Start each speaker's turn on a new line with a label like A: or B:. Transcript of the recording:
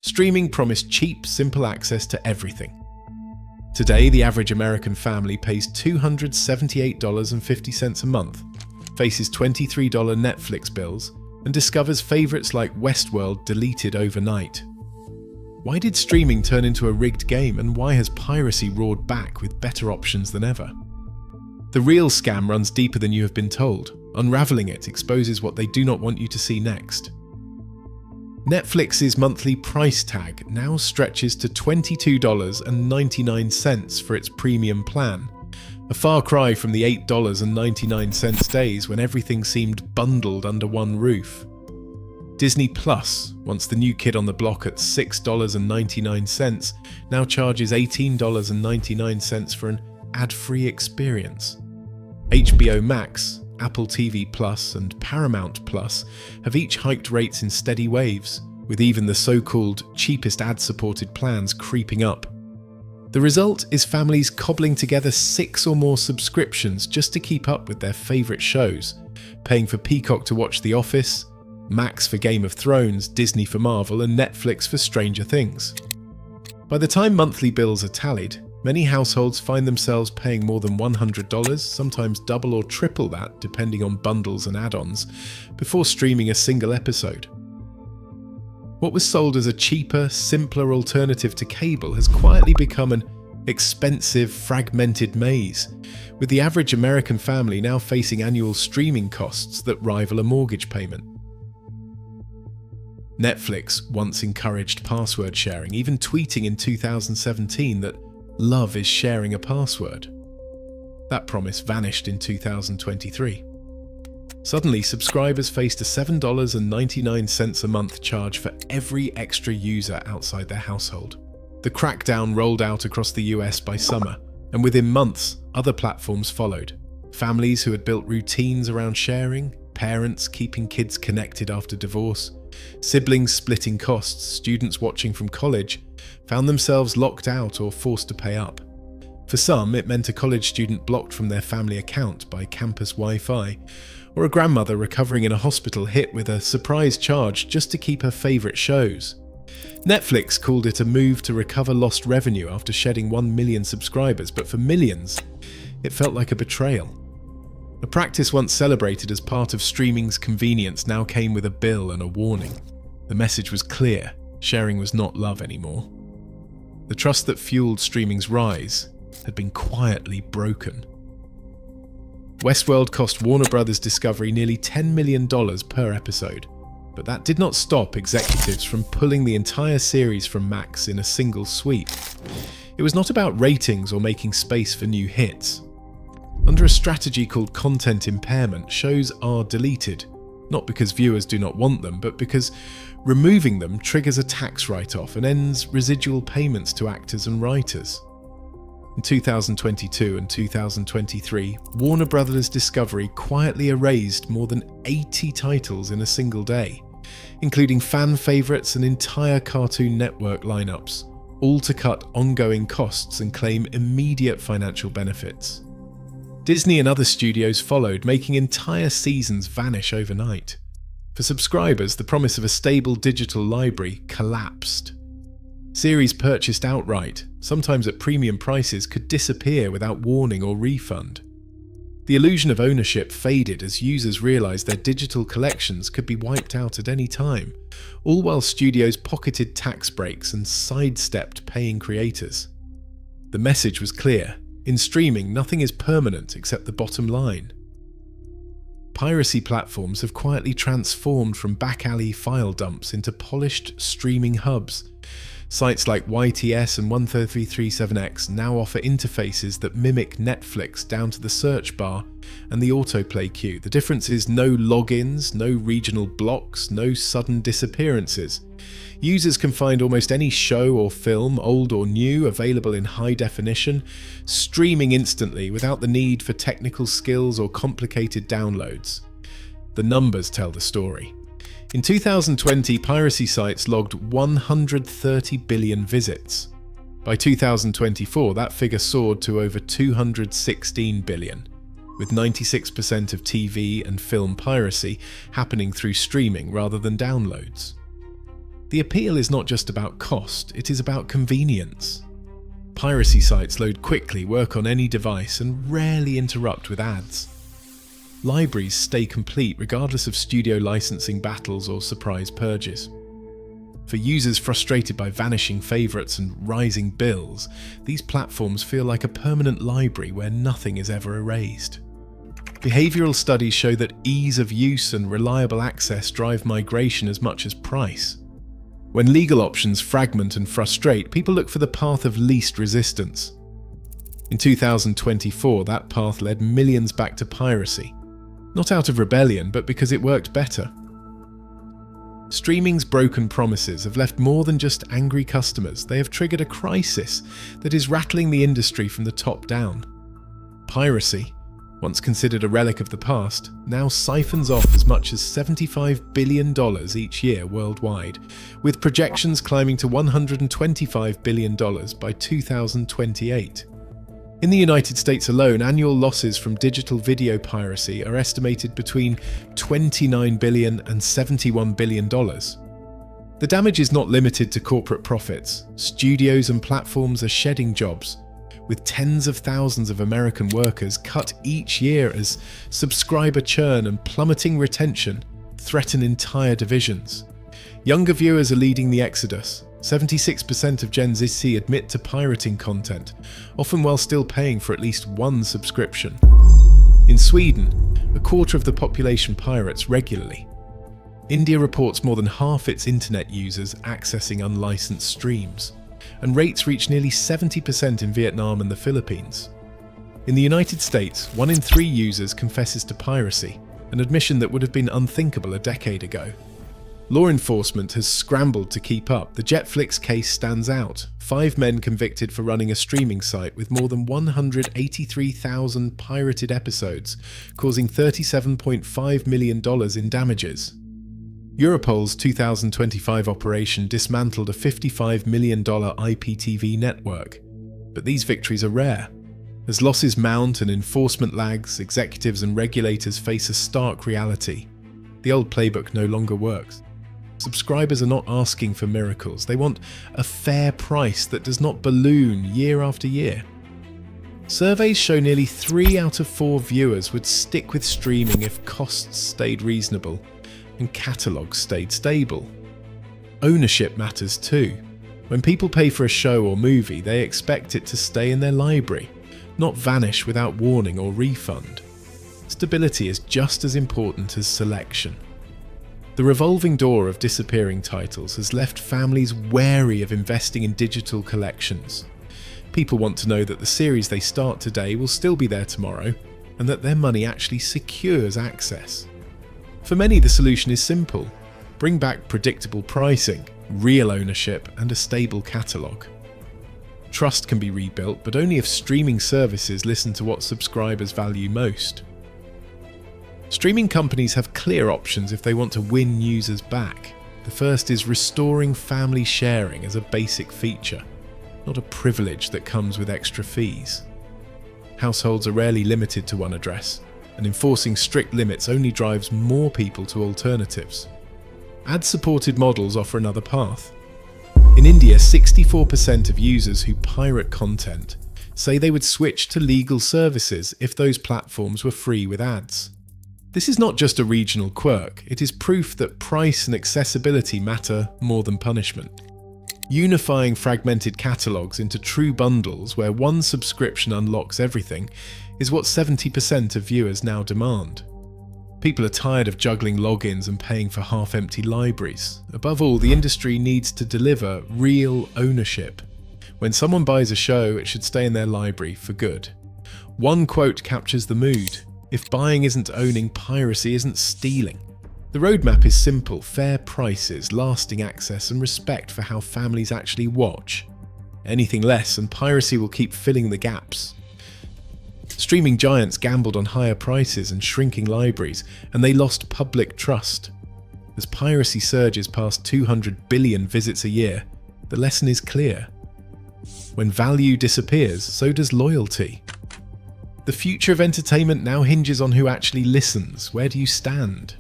A: Streaming promised cheap, simple access to everything. Today, the average American family pays $278.50 a month, faces $23 Netflix bills, and discovers favorites like Westworld deleted overnight. Why did streaming turn into a rigged game, and why has piracy roared back with better options than ever? The real scam runs deeper than you have been told. Unraveling it exposes what they do not want you to see next. Netflix's monthly price tag now stretches to $22.99 for its premium plan, a far cry from the $8.99 days when everything seemed bundled under one roof. Disney Plus, once the new kid on the block at $6.99, now charges $18.99 for an ad-free experience. HBO Max, Apple TV Plus and Paramount Plus have each hiked rates in steady waves, with even the so-called cheapest ad-supported plans creeping up. The result is families cobbling together 6 or more subscriptions just to keep up with their favourite shows, paying for Peacock to watch The Office, Max for Game of Thrones, Disney for Marvel and Netflix for Stranger Things. By the time monthly bills are tallied, many households find themselves paying more than $100, sometimes double or triple that depending on bundles and add-ons, before streaming a single episode. What was sold as a cheaper, simpler alternative to cable has quietly become an expensive, fragmented maze, with the average American family now facing annual streaming costs that rival a mortgage payment. Netflix once encouraged password sharing, even tweeting in 2017 that love is sharing a password. That promise vanished in 2023. Suddenly, subscribers faced a $7.99 a month charge for every extra user outside their household. The crackdown rolled out across the US by summer, and within months, other platforms followed. Families who had built routines around sharing, parents keeping kids connected after divorce, siblings splitting costs, students watching from college, found themselves locked out or forced to pay up. For some, it meant a college student blocked from their family account by campus Wi-Fi, or a grandmother recovering in a hospital hit with a surprise charge just to keep her favourite shows. Netflix called it a move to recover lost revenue after shedding 1 million subscribers, but for millions, it felt like a betrayal. A practice once celebrated as part of streaming's convenience now came with a bill and a warning. The message was clear: sharing was not love anymore. The trust that fueled streaming's rise had been quietly broken. Westworld cost Warner Bros. Discovery nearly $10 million per episode, but that did not stop executives from pulling the entire series from Max in a single sweep. It was not about ratings or making space for new hits. Under a strategy called content impairment, shows are deleted, not because viewers do not want them, but because removing them triggers a tax write-off and ends residual payments to actors and writers. In 2022 and 2023, Warner Bros. Discovery quietly erased more than 80 titles in a single day, including fan favourites and entire Cartoon Network lineups, all to cut ongoing costs and claim immediate financial benefits. Disney and other studios followed, making entire seasons vanish overnight. For subscribers, the promise of a stable digital library collapsed. Series purchased outright, sometimes at premium prices, could disappear without warning or refund. The illusion of ownership faded as users realized their digital collections could be wiped out at any time, all while studios pocketed tax breaks and sidestepped paying creators. The message was clear: in streaming, nothing is permanent except the bottom line. Piracy platforms have quietly transformed from back-alley file dumps into polished streaming hubs. Sites like YTS and 13337X now offer interfaces that mimic Netflix down to the search bar and the autoplay queue. The difference is no logins, no regional blocks, no sudden disappearances. Users can find almost any show or film, old or new, available in high definition, streaming instantly without the need for technical skills or complicated downloads. The numbers tell the story. In 2020, piracy sites logged 130 billion visits. By 2024, that figure soared to over 216 billion, with 96% of TV and film piracy happening through streaming rather than downloads. The appeal is not just about cost, it is about convenience. Piracy sites load quickly, work on any device, and rarely interrupt with ads. Libraries stay complete regardless of studio licensing battles or surprise purges. For users frustrated by vanishing favourites and rising bills, these platforms feel like a permanent library where nothing is ever erased. Behavioural studies show that ease of use and reliable access drive migration as much as price. When legal options fragment and frustrate, people look for the path of least resistance. In 2024, that path led millions back to piracy. Not out of rebellion, but because it worked better. Streaming's broken promises have left more than just angry customers. They have triggered a crisis that is rattling the industry from the top down. Piracy, once considered a relic of the past, now siphons off as much as $75 billion each year worldwide, with projections climbing to $125 billion by 2028. In the United States alone, annual losses from digital video piracy are estimated between $29 billion and $71 billion. The damage is not limited to corporate profits. Studios and platforms are shedding jobs, with tens of thousands of American workers cut each year as subscriber churn and plummeting retention threaten entire divisions. Younger viewers are leading the exodus. 76% of Gen Z admit to pirating content, often while still paying for at least one subscription. In Sweden, a quarter of the population pirates regularly. India reports more than half its internet users accessing unlicensed streams, and rates reach nearly 70% in Vietnam and the Philippines. In the United States, 1 in 3 users confesses to piracy, an admission that would have been unthinkable a decade ago. Law enforcement has scrambled to keep up. The Jetflix case stands out. 5 men convicted for running a streaming site with more than 183,000 pirated episodes, causing $37.5 million in damages. Europol's 2025 operation dismantled a $55 million IPTV network. But these victories are rare. As losses mount and enforcement lags, executives and regulators face a stark reality. The old playbook no longer works. Subscribers are not asking for miracles. They want a fair price that does not balloon year after year. Surveys show nearly 3 out of 4 viewers would stick with streaming if costs stayed reasonable and catalogues stayed stable. Ownership matters too. When people pay for a show or movie, they expect it to stay in their library, not vanish without warning or refund. Stability is just as important as selection. The revolving door of disappearing titles has left families wary of investing in digital collections. People want to know that the series they start today will still be there tomorrow, and that their money actually secures access. For many, the solution is simple. Bring back predictable pricing, real ownership, and a stable catalogue. Trust can be rebuilt, but only if streaming services listen to what subscribers value most. Streaming companies have clear options if they want to win users back. The first is restoring family sharing as a basic feature, not a privilege that comes with extra fees. Households are rarely limited to one address, and enforcing strict limits only drives more people to alternatives. Ad-supported models offer another path. In India, 64% of users who pirate content say they would switch to legal services if those platforms were free with ads. This is not just a regional quirk, it is proof that price and accessibility matter more than punishment. Unifying fragmented catalogues into true bundles where one subscription unlocks everything is what 70% of viewers now demand. People are tired of juggling logins and paying for half-empty libraries. Above all, the industry needs to deliver real ownership. When someone buys a show, it should stay in their library for good. One quote captures the mood. If buying isn't owning, piracy isn't stealing. The roadmap is simple: fair prices, lasting access, and respect for how families actually watch. Anything less and piracy will keep filling the gaps. Streaming giants gambled on higher prices and shrinking libraries, and they lost public trust. As piracy surges past 200 billion visits a year, the lesson is clear. When value disappears, so does loyalty. The future of entertainment now hinges on who actually listens. Where do you stand?